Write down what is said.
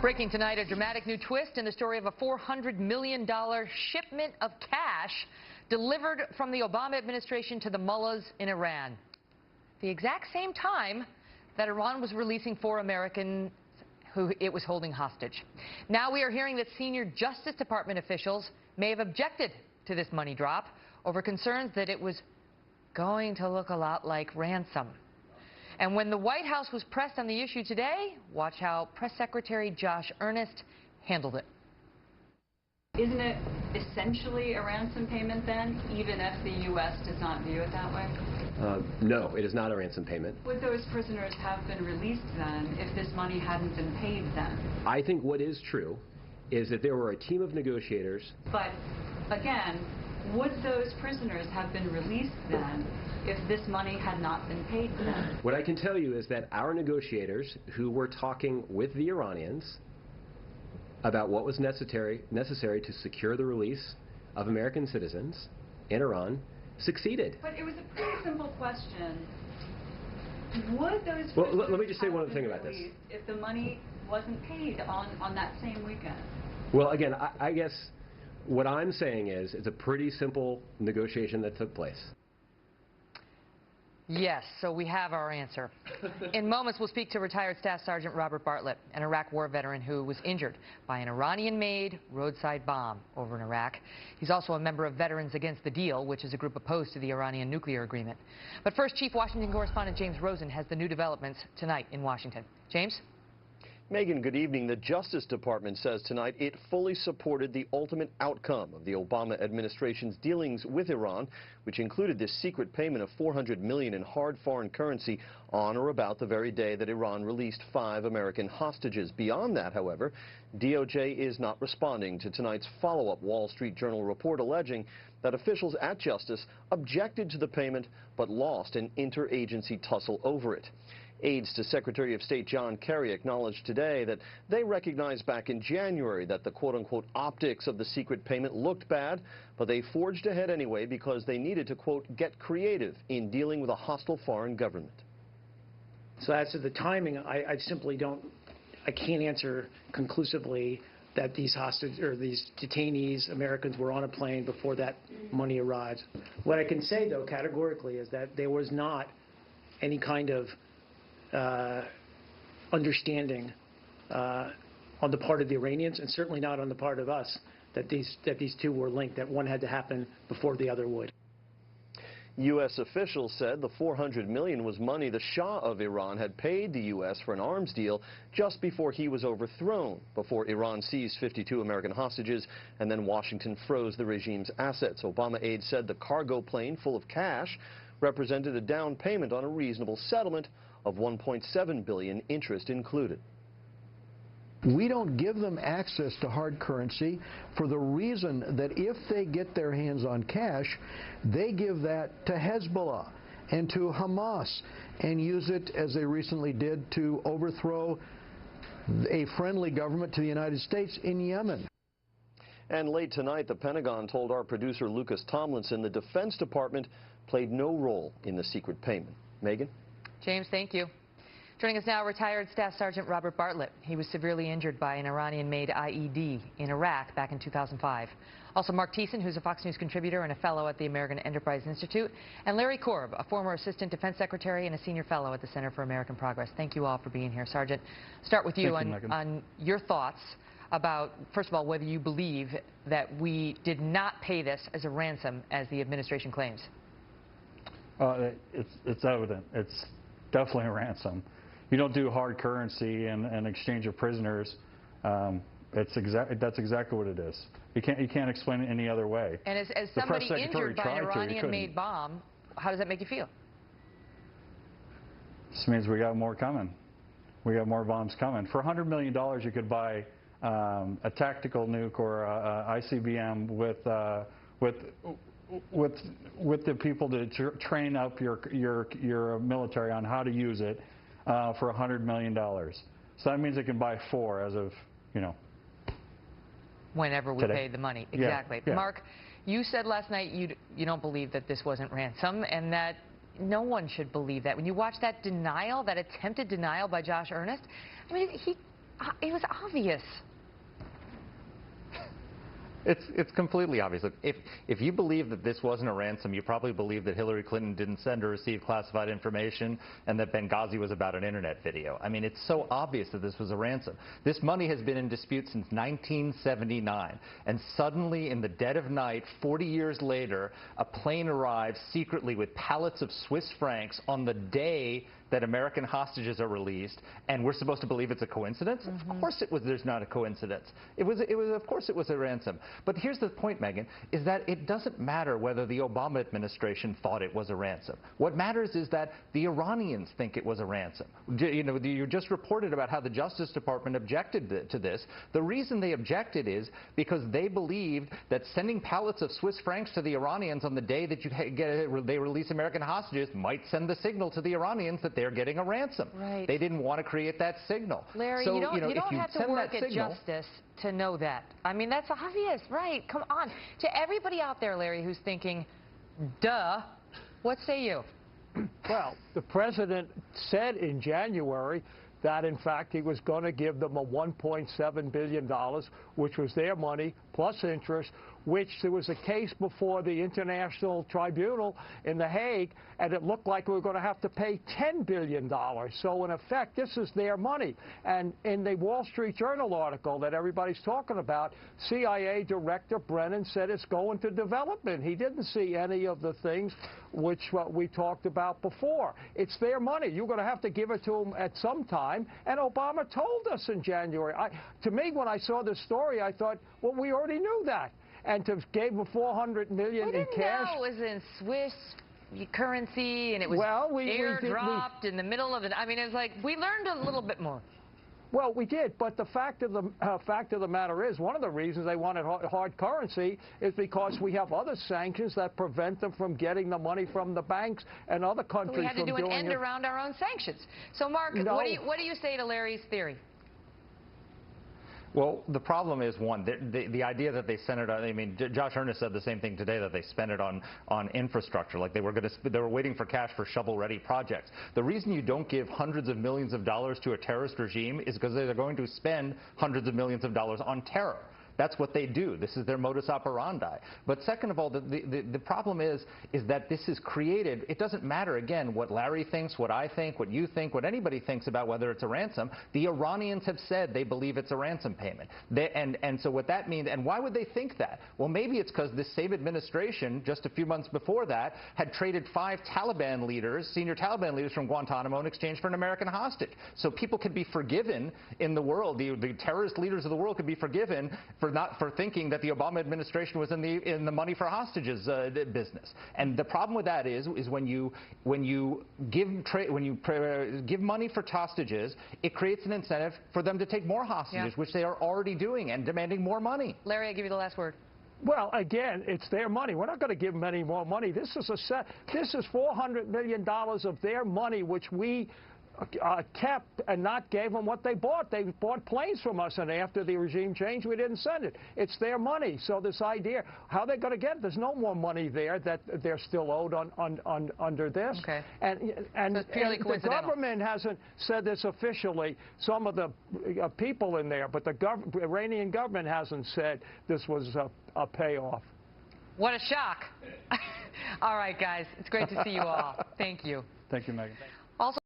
Breaking tonight, a dramatic new twist in the story of a $400 million shipment of cash delivered from the Obama administration to the mullahs in Iran. The exact same time that Iran was releasing 4 Americans who it was holding hostage. Now we are hearing that senior Justice Department officials may have objected to this money drop over concerns that it was going to look a lot like ransom. And when the White House was pressed on the issue today, watch how Press Secretary Josh Earnest handled it. Isn't it essentially a ransom payment then, even if the U.S. does not view it that way? No, it is not a ransom payment. Would those prisoners have been released then if this money hadn't been paid then? I think what is true is that there were a team of negotiators. But again, would those prisoners have been released then if this money had not been paid then? What I can tell you is that our negotiators who were talking with the Iranians about what was necessary to secure the release of American citizens in Iran succeeded. But it was a pretty simple question. Would those well, let me just say one thing about this. If the money wasn't paid on that same weekend? Well, again, I guess what I'm saying is it's a pretty simple negotiation that took place. Yes, so we have our answer. In moments, we'll speak to retired Staff Sergeant Robert Bartlett, an Iraq war veteran who was injured by an Iranian-made roadside bomb over in Iraq. He's also a member of Veterans Against the Deal, which is a group opposed to the Iranian nuclear agreement. But first, Chief Washington correspondent James Rosen has the new developments tonight in Washington. James? Megan, good evening. The Justice Department says tonight it fully supported the ultimate outcome of the Obama administration's dealings with Iran, which included this secret payment of $400 million in hard foreign currency on or about the very day that Iran released 5 American hostages. Beyond that, however, DOJ is not responding to tonight's follow-up Wall Street Journal report alleging that officials at Justice objected to the payment but lost an interagency tussle over it. Aides to Secretary of State John Kerry acknowledged today that they recognized back in January that the quote-unquote optics of the secret payment looked bad, but they forged ahead anyway because they needed to, quote, get creative in dealing with a hostile foreign government. So as to the timing, I simply I can't answer conclusively that these these detainees, Americans, were on a plane before that money arrived. What I can say, though, categorically, is that there was not any kind of understanding on the part of the Iranians, and certainly not on the part of us, that these two were linked, that one had to happen before the other would. U.S. officials said the $400 million was money the Shah of Iran had paid the U.S. for an arms deal just before he was overthrown, before Iran seized 52 American hostages, and then Washington froze the regime's assets. Obama aides said the cargo plane full of cash represented a down payment on a reasonable settlement of $1.7 billion, interest included. We don't give them access to hard currency for the reason that if they get their hands on cash, they give that to Hezbollah and to Hamas and use it, as they recently did, to overthrow a friendly government to the United States in Yemen. And late tonight, the Pentagon told our producer Lucas Tomlinson the Defense Department played no role in the secret payment. Megan? James, thank you. Joining us now, retired Staff Sergeant Robert Bartlett. He was severely injured by an Iranian-made IED in Iraq back in 2005. Also, Mark Thiessen, who's a Fox News contributor and a fellow at the American Enterprise Institute, and Larry Korb, a former Assistant Defense Secretary and a senior fellow at the Center for American Progress. Thank you all for being here. Sergeant, start with you on your thoughts about, first of all, whether you believe that we did not pay this as a ransom, as the administration claims. It's evident. It's definitely a ransom. You don't do hard currency and exchange of prisoners. That's exactly what it is. You can't explain it any other way. And as somebody injured by an Iranian-made bomb, how does that make you feel? This means we got more coming. We got more bombs coming. For $100 million, you could buy a tactical nuke or a ICBM with the people to train up your military on how to use it for $100 million. So that means it can buy 4 as of, whenever we today. paid the money. Exactly. Yeah. Mark, you said last night you don't believe that this wasn't ransom, and that no one should believe that. When you watch that denial, that attempted denial by Josh Earnest, I mean, It was obvious. It's completely obvious. Look, if you believe that this wasn't a ransom, you probably believe that Hillary Clinton didn't send or receive classified information and that Benghazi was about an internet video. I mean, it's so obvious that this was a ransom. This money has been in dispute since 1979, and suddenly in the dead of night, 40 years later, a plane arrives secretly with pallets of Swiss francs on the day that American hostages are released, and we're supposed to believe it's a coincidence? Of course it was. There's not a coincidence. Of course it was a ransom. But here's the point, Megan, is that it doesn't matter whether the Obama administration thought it was a ransom. What matters is that the Iranians think it was a ransom. You know, you just reported about how the Justice Department objected to this. The reason they objected is because they believed that sending pallets of Swiss francs to the Iranians on the day that they release American hostages might send the signal to the Iranians that they're getting a ransom. Right. They didn't want to create that signal. Larry, so, you don't have to work at signal, Justice to know that. I mean, that's obvious, right? Come on. To everybody out there, Larry, who's thinking, duh, what say you? Well, the president said in January that, in fact, he was going to give them a $1.7 billion, which was their money, plus interest, which there was a case before the International Tribunal in The Hague, and it looked like we were going to have to pay $10 billion. So, in effect, this is their money. And in the Wall Street Journal article that everybody's talking about, CIA Director Brennan said it's going to development. He didn't see any of the things which we talked about before. It's their money. You're going to have to give it to them at some time. And Obama told us in January. To me, when I saw this story, I thought, well, we already knew that. And to gave them $400 million in cash. We didn't know it was in Swiss currency, and it was airdropped in the middle of it. I mean, it was like, we learned a little bit more. Well, we did, but the fact of the matter is, one of the reasons they wanted hard currency is because we have other sanctions that prevent them from getting the money from the banks and other countries. So we had to do an end around our own sanctions. So, Mark, no. what do you say to Larry's theory? Well, the problem is, one, the idea that they sent it on, I mean, Josh Earnest said the same thing today, that they spent it on infrastructure, like they were waiting for cash for shovel-ready projects. The reason you don't give hundreds of millions of dollars to a terrorist regime is because they're going to spend hundreds of millions of dollars on terror. That's what they do. This is their modus operandi. But second of all, the problem is that this is created. It doesn't matter, again, what Larry thinks, what I think, what you think, what anybody thinks about whether it's a ransom. The Iranians have said they believe it's a ransom payment. And so what that means, and why would they think that? Well, maybe it's because this same administration, just a few months before that, had traded 5 Taliban leaders, senior Taliban leaders from Guantanamo in exchange for an American hostage. So people could be forgiven in the world. The terrorist leaders of the world could be forgiven for thinking that the Obama administration was in the money for hostages business. And the problem with that is when you give money for hostages, it creates an incentive for them to take more hostages, which they are already doing and demanding more money. Larry, I give you the last word. Well, again, it's their money. We're not going to give them any more money. This is $400 million of their money, which we kept and not gave them what they bought. They bought planes from us, and after the regime changed, we didn't send it. It's their money. So this idea, how they're going to get it, there's no more money there that they're still owed under this. Okay. And so it's purely the government hasn't said this officially. Some of the people in there, but the Iranian government hasn't said this was a payoff. What a shock. All right, guys. It's great to see you all. Thank you. Thank you, Megan. Also